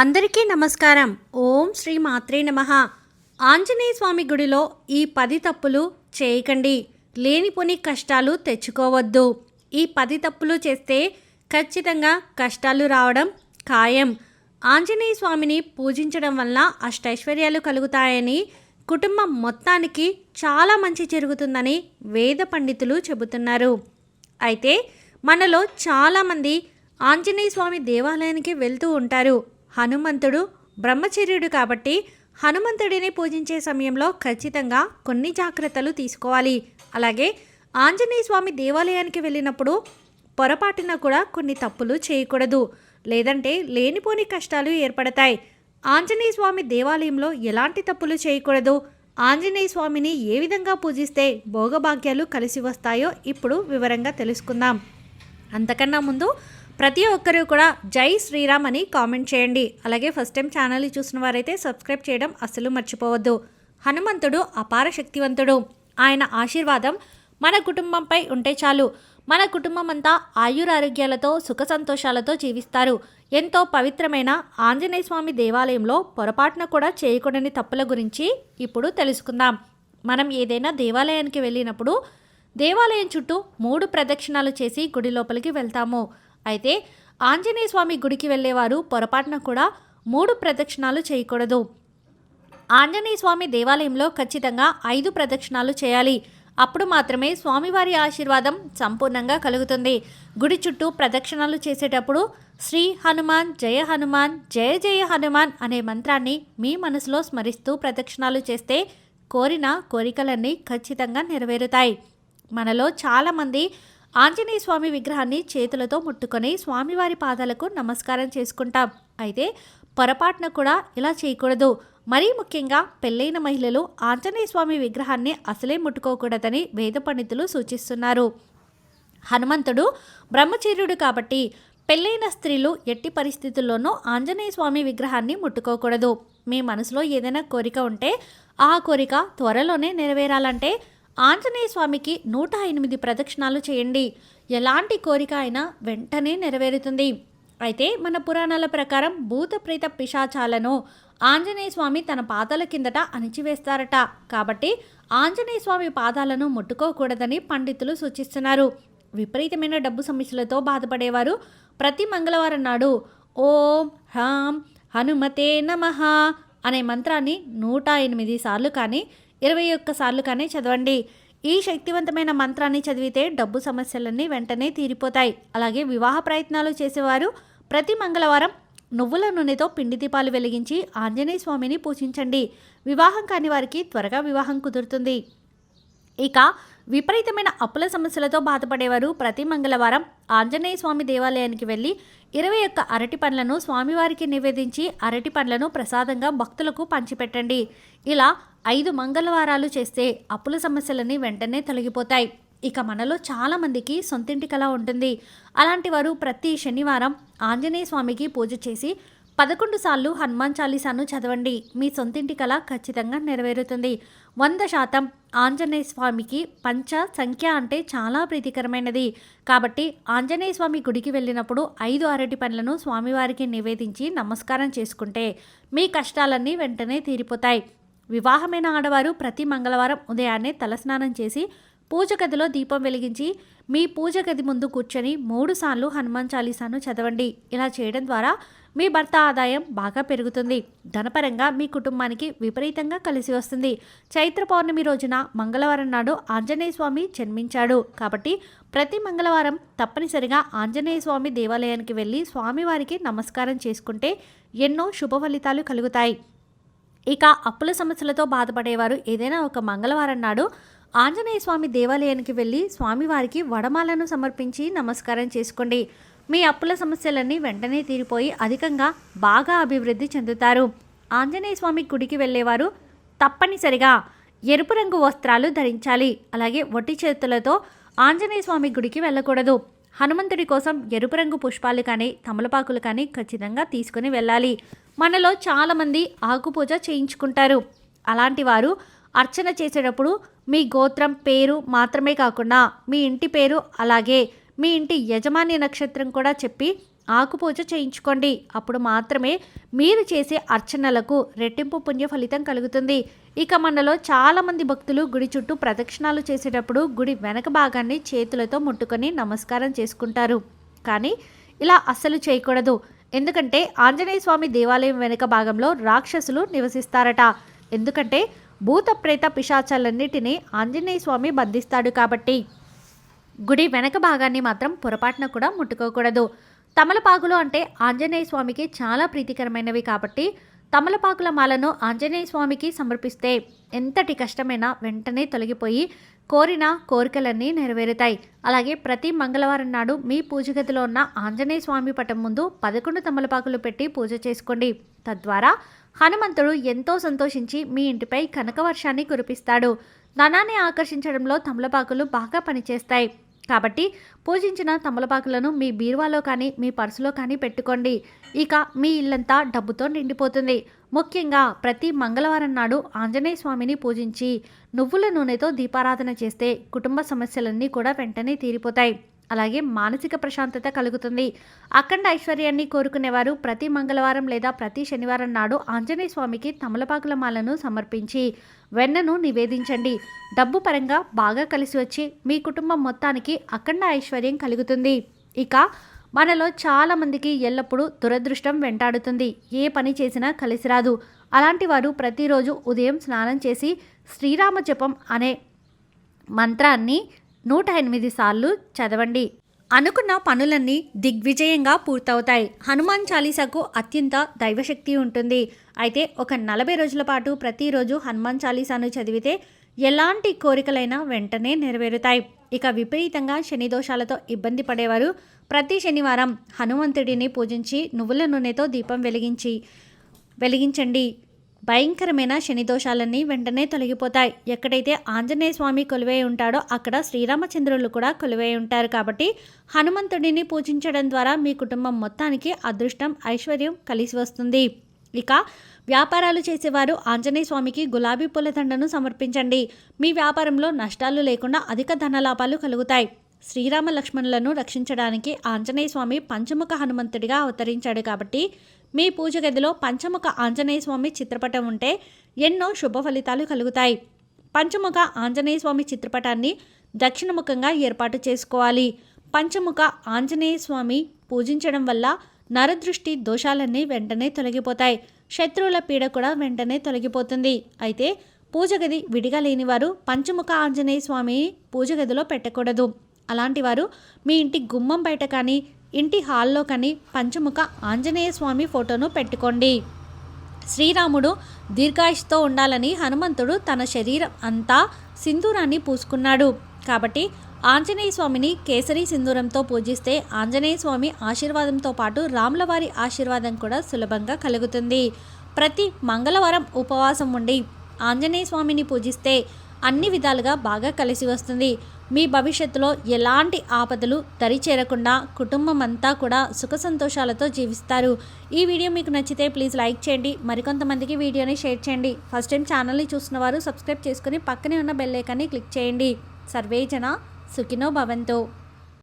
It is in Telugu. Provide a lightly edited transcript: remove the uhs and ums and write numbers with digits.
అందరికీ నమస్కారం. ఓం శ్రీ మాత్రే నమః. ఆంజనేయ స్వామి గుడిలో ఈ 10 తప్పులు చేయకండి. లేనిపోని కష్టాలు తెచ్చుకోవద్దు. ఈ 10 తప్పులు చేస్తే ఖచ్చితంగా కష్టాలు రావడం ఖాయం. ఆంజనేయ స్వామిని పూజించడం వల్ల అష్టైశ్వర్యాలు కలుగుతాయని, కుటుంబం మొత్తానికి చాలా మంచి జరుగుతుందని వేద పండితులు చెబుతున్నారు. అయితే మనలో చాలామంది ఆంజనేయ స్వామి దేవాలయానికి వెళ్తూ ఉంటారు. హనుమంతుడు బ్రహ్మచర్యుడు కాబట్టి హనుమంతుడిని పూజించే సమయంలో ఖచ్చితంగా కొన్ని జాగ్రత్తలు తీసుకోవాలి. అలాగే ఆంజనేయ స్వామి దేవాలయానికి వెళ్ళినప్పుడు పొరపాటున కూడా కొన్ని తప్పులు చేయకూడదు. లేదంటే లేనిపోని కష్టాలు ఏర్పడతాయి. ఆంజనేయ స్వామి దేవాలయంలో ఎలాంటి తప్పులు చేయకూడదు, ఆంజనేయ స్వామిని ఏ విధంగా పూజిస్తే భోగభాగ్యాలు కలిసి వస్తాయో ఇప్పుడు వివరంగా తెలుసుకుందాం. అంతకన్నా ముందు ప్రతి ఒక్కరూ కూడా జై శ్రీరామ్ అని కామెంట్ చేయండి. అలాగే ఫస్ట్ టైం ఛానల్ని చూసిన వారైతే సబ్స్క్రైబ్ చేయడం అస్సలు మర్చిపోవద్దు. హనుమంతుడు అపార శక్తివంతుడు. ఆయన ఆశీర్వాదం మన కుటుంబంపై ఉంటే చాలు. మన కుటుంబం అంతా ఆయురారోగ్యాలతో సుఖ సంతోషాలతో జీవిస్తారు. ఎంతో పవిత్రమైన ఆంజనేయ స్వామి దేవాలయంలో పొరపాటున కూడా చేయకూడని తప్పుల గురించి ఇప్పుడు తెలుసుకుందాం. మనం ఏదైనా దేవాలయానికి వెళ్ళినప్పుడు దేవాలయం చుట్టూ 3 ప్రదక్షిణాలు చేసి గుడి లోపలికి వెళ్తాము. అయితే ఆంజనేయ స్వామి గుడికి వెళ్ళేవారు పొరపాటున కూడా 3 ప్రదక్షిణాలు చేయకూడదు. ఆంజనేయ స్వామి దేవాలయంలో ఖచ్చితంగా 5 ప్రదక్షిణాలు చేయాలి. అప్పుడు మాత్రమే స్వామివారి ఆశీర్వాదం సంపూర్ణంగా కలుగుతుంది. గుడి చుట్టూ ప్రదక్షిణాలు చేసేటప్పుడు శ్రీ హనుమాన్ జయ హనుమాన్ జయ జయ హనుమాన్ అనే మంత్రాన్ని మీ మనసులో స్మరిస్తూ ప్రదక్షిణాలు చేస్తే కోరిన కోరికలన్నీ ఖచ్చితంగా నెరవేరుతాయి. మనలో చాలామంది ఆంజనేయ స్వామి విగ్రహాన్ని చేతులతో ముట్టుకొని స్వామివారి పాదాలకు నమస్కారం చేసుకుంటాం. అయితే పొరపాటున కూడా ఇలా చేయకూడదు. మరీ ముఖ్యంగా పెళ్ళైన మహిళలు ఆంజనేయ స్వామి విగ్రహాన్ని అసలే ముట్టుకోకూడదని వేద పండితులు సూచిస్తున్నారు. హనుమంతుడు బ్రహ్మచర్యుడు కాబట్టి పెళ్ళైన స్త్రీలు ఎట్టి పరిస్థితుల్లోనూ ఆంజనేయ స్వామి విగ్రహాన్ని ముట్టుకోకూడదు. మీ మనసులో ఏదైనా కోరిక ఉంటే ఆ కోరిక త్వరలోనే నెరవేరాలంటే ఆంజనేయ స్వామికి 108 ప్రదక్షిణాలు చేయండి. ఎలాంటి కోరిక అయినా వెంటనే నెరవేరుతుంది. అయితే మన పురాణాల ప్రకారం భూత ప్రేత పిశాచాలను ఆంజనేయ స్వామి తన పాదాల కిందట అణిచివేస్తారట. కాబట్టి ఆంజనేయ స్వామి పాదాలను ముట్టుకోకూడదని పండితులు సూచిస్తున్నారు. విపరీతమైన డబ్బు సమస్యలతో బాధపడేవారు ప్రతి మంగళవారం నాడు ఓం హ్రాం హనుమతే నమః అనే మంత్రాన్ని 108 సార్లు కానీ 21 సార్లు కానీ చదవండి. ఈ శక్తివంతమైన మంత్రాన్ని చదివితే డబ్బు సమస్యలన్నీ వెంటనే తీరిపోతాయి. అలాగే వివాహ ప్రయత్నాలు చేసేవారు ప్రతి మంగళవారం నువ్వుల నూనెతో పిండి దీపాలు వెలిగించి ఆంజనేయ స్వామిని పూజించండి. వివాహం కాని వారికి త్వరగా వివాహం కుదురుతుంది. ఇక విపరీతమైన అప్పుల సమస్యలతో బాధపడేవారు ప్రతి మంగళవారం ఆంజనేయ స్వామి దేవాలయానికి వెళ్ళి 21 అరటి పండ్లను స్వామివారికి నివేదించి అరటి పండ్లను ప్రసాదంగా భక్తులకు పంచిపెట్టండి. ఇలా 5 మంగళవారాలు చేస్తే అప్పుల సమస్యలన్నీ వెంటనే తొలగిపోతాయి. ఇక మనలో చాలామందికి సొంతింటి కల ఉంటుంది. అలాంటి వారు ప్రతి శనివారం ఆంజనేయ స్వామికి పూజ చేసి 11 సార్లు హనుమాన్ చాలీసాను చదవండి. మీ సొంతింటి కల ఖచ్చితంగా నెరవేరుతుంది. 100% ఆంజనేయ స్వామికి పంచ సంఖ్య అంటే చాలా ప్రీతికరమైనది. కాబట్టి ఆంజనేయ స్వామి గుడికి వెళ్ళినప్పుడు 5 అరటి పండ్లను స్వామివారికి నివేదించి నమస్కారం చేసుకుంటే మీ కష్టాలన్నీ వెంటనే తీరిపోతాయి. వివాహమైన ఆడవారు ప్రతి మంగళవారం ఉదయాన్నే తలస్నానం చేసి పూజ గదిలో దీపం వెలిగించి మీ పూజ గది ముందు కూర్చొని 3 సార్లు హనుమాన్ చాలీసాను చదవండి. ఇలా చేయడం ద్వారా మీ భర్త ఆదాయం బాగా పెరుగుతుంది. ధనపరంగా మీ కుటుంబానికి విపరీతంగా కలిసి వస్తుంది. చైత్ర పౌర్ణమి రోజున మంగళవారం నాడు ఆంజనేయ స్వామి జన్మించాడు. కాబట్టి ప్రతి మంగళవారం తప్పనిసరిగా ఆంజనేయ స్వామి దేవాలయానికి వెళ్ళి స్వామివారికి నమస్కారం చేసుకుంటే ఎన్నో శుభ ఫలితాలు కలుగుతాయి. ఇక అప్పుల సమస్యలతో బాధపడేవారు ఏదైనా ఒక మంగళవారం నాడు ఆంజనేయ స్వామి దేవాలయానికి వెళ్ళి స్వామివారికి వడమాలను సమర్పించి నమస్కారం చేసుకోండి. మీ అప్పుల సమస్యలన్నీ వెంటనే తీరిపోయి అధికంగా బాగా అభివృద్ధి చెందుతారు. ఆంజనేయ స్వామి గుడికి వెళ్ళేవారు తప్పనిసరిగా ఎరుపు రంగు వస్త్రాలు ధరించాలి. అలాగే ఒట్టి చేతులతో ఆంజనేయ స్వామి గుడికి వెళ్ళకూడదు. హనుమంతుడి కోసం ఎరుపు రంగు పుష్పాలు కానీ తమలపాకులు కానీ ఖచ్చితంగా తీసుకుని వెళ్ళాలి. మనలో చాలామంది ఆకుపూజ చేయించుకుంటారు. అలాంటి వారు అర్చన చేసేటప్పుడు మీ గోత్రం పేరు మాత్రమే కాకుండా మీ ఇంటి పేరు అలాగే మీ ఇంటి యజమాని నక్షత్రం కూడా చెప్పి ఆకుపూజ చేయించుకోండి. అప్పుడు మాత్రమే మీరు చేసే అర్చనలకు రెట్టింపు పుణ్య ఫలితం కలుగుతుంది. ఇక మనలో చాలామంది భక్తులు గుడి చుట్టూ ప్రదక్షిణాలు చేసేటప్పుడు గుడి వెనక భాగాన్ని చేతులతో ముట్టుకొని నమస్కారం చేసుకుంటారు. కానీ ఇలా అస్సలు చేయకూడదు. ఎందుకంటే ఆంజనేయ స్వామి దేవాలయం వెనుక భాగంలో రాక్షసులు నివసిస్తారట. ఎందుకంటే భూత ప్రేత పిశాచాలన్నిటినీ ఆంజనేయ స్వామి బంధిస్తాడు కాబట్టి గుడి వెనక భాగాన్ని మాత్రం పొరపాటున కూడా ముట్టుకోకూడదు. తమలపాకులు అంటే ఆంజనేయ స్వామికి చాలా ప్రీతికరమైనవి కాబట్టి తమలపాకుల మాలను ఆంజనేయ స్వామికి సమర్పిస్తే ఎంతటి కష్టమైనా వెంటనే తొలగిపోయి కోరిన కోరికలన్నీ నెరవేరుతాయి. అలాగే ప్రతి మంగళవారం నాడు మీ పూజ గదిలో ఉన్న ఆంజనేయ స్వామి పటం ముందు 11 తమలపాకులు పెట్టి పూజ చేసుకోండి. తద్వారా హనుమంతుడు ఎంతో సంతోషించి మీ ఇంటిపై కనకవర్షాన్ని కురిపిస్తాడు. ధనాన్ని ఆకర్షించడంలో తమలపాకులు బాగా పనిచేస్తాయి. కాబట్టి పూజించిన తమలపాకులను మీ బీరువాలో కానీ మీ పర్సులో కానీ పెట్టుకోండి. ఇక మీ ఇల్లంతా డబ్బుతో నిండిపోతుంది. ముఖ్యంగా ప్రతి మంగళవారం నాడు ఆంజనేయ స్వామిని పూజించి నువ్వుల నూనెతో దీపారాధన చేస్తే కుటుంబ సమస్యలన్నీ కూడా వెంటనే తీరిపోతాయి. అలాగే మానసిక ప్రశాంతత కలుగుతుంది. అఖండ ఐశ్వర్యాన్ని కోరుకునేవారు ప్రతి మంగళవారం లేదా ప్రతి శనివారం నాడు ఆంజనేయ స్వామికి తమలపాకుల మాలను సమర్పించి వెన్నను నివేదించండి. డబ్బు పరంగా బాగా కలిసి వచ్చి మీ కుటుంబం మొత్తానికి అఖండ ఐశ్వర్యం కలుగుతుంది. ఇక మనలో చాలామందికి ఎల్లప్పుడూ దురదృష్టం వెంటాడుతుంది. ఏ పని చేసినా కలిసి రాదు. అలాంటి వారు ప్రతిరోజు ఉదయం స్నానం చేసి శ్రీరామ జపం అనే మంత్రాన్ని 108 సార్లు చదవండి. అనుకున్న పనులన్నీ దిగ్విజయంగా పూర్తవుతాయి. హనుమాన్ చాలీసాకు అత్యంత దైవశక్తి ఉంటుంది. అయితే ఒక 40 రోజుల పాటు ప్రతిరోజు హనుమాన్ చాలీసాను చదివితే ఎలాంటి కోరికలైనా వెంటనే నెరవేరుతాయి. ఇక విపరీతంగా శని దోషాలతో ఇబ్బంది పడేవారు ప్రతి శనివారం హనుమంతుడిని పూజించి నువ్వుల నూనెతో దీపం వెలిగించండి. భయంకరమైన శని దోషాలన్నీ వెంటనే తొలగిపోతాయి. ఎక్కడైతే ఆంజనేయ స్వామి కొలువై ఉంటాడో అక్కడ శ్రీరామచంద్రులు కూడా కొలువై ఉంటారు. కాబట్టి హనుమంతుడిని పూజించడం ద్వారా మీ కుటుంబం మొత్తానికి అదృష్టం ఐశ్వర్యం కలిసి వస్తుంది. ఇక వ్యాపారాలు చేసేవారు ఆంజనేయ స్వామికి గులాబీ పూల దండను సమర్పించండి. మీ వ్యాపారంలో నష్టాలు లేకుండా అధిక ధనలాభాలు కలుగుతాయి. శ్రీరామ లక్ష్మణులను రక్షించడానికి ఆంజనేయ స్వామి పంచముఖ హనుమంతుడిగా అవతరించాడు. కాబట్టి మీ పూజ గదిలో పంచముఖ ఆంజనేయ స్వామి చిత్రపటం ఉంటే ఎన్నో శుభ ఫలితాలు కలుగుతాయి. పంచముఖ ఆంజనేయ స్వామి చిత్రపటాన్ని దక్షిణముఖంగా ఏర్పాటు చేసుకోవాలి. పంచముఖ ఆంజనేయ స్వామి పూజించడం వల్ల నరదృష్టి దోషాలన్నీ వెంటనే తొలగిపోతాయి. శత్రువుల పీడ కూడా వెంటనే తొలగిపోతుంది. అయితే పూజ గది విడిగా లేనివారు పంచముఖ ఆంజనేయ స్వామి పూజ గదిలో పెట్టకూడదు. అలాంటి వారు మీ ఇంటి గుమ్మం బయట కానీ ఇంటి హాల్లో కానీ పంచముఖ ఆంజనేయ స్వామి ఫోటోను పెట్టుకోండి. శ్రీరాముడు దీర్ఘాయుష్తో ఉండాలని హనుమంతుడు తన శరీరం అంతా సింధూరాన్ని పూసుకున్నాడు. కాబట్టి ఆంజనేయ స్వామిని కేసరి సింధూరంతో పూజిస్తే ఆంజనేయ స్వామి ఆశీర్వాదంతో పాటు రాములవారి ఆశీర్వాదం కూడా సులభంగా కలుగుతుంది. ప్రతి మంగళవారం ఉపవాసం ఉండి ఆంజనేయ స్వామిని పూజిస్తే అన్ని విధాలుగా బాగా కలిసి వస్తుంది. మీ భవిష్యత్తులో ఎలాంటి ఆపదలు దరిచేరకుండా కుటుంబం అంతా కూడా సుఖ సంతోషాలతో జీవిస్తారు. ఈ వీడియో మీకు నచ్చితే ప్లీజ్ లైక్ చేయండి. మరికొంతమందికి వీడియోని షేర్ చేయండి. ఫస్ట్ టైం ఛానల్ని చూస్తున్న వారు సబ్స్క్రైబ్ చేసుకుని పక్కనే ఉన్న బెల్ ఐకాన్ని క్లిక్ చేయండి. సర్వే జన సుఖినో భవంతు.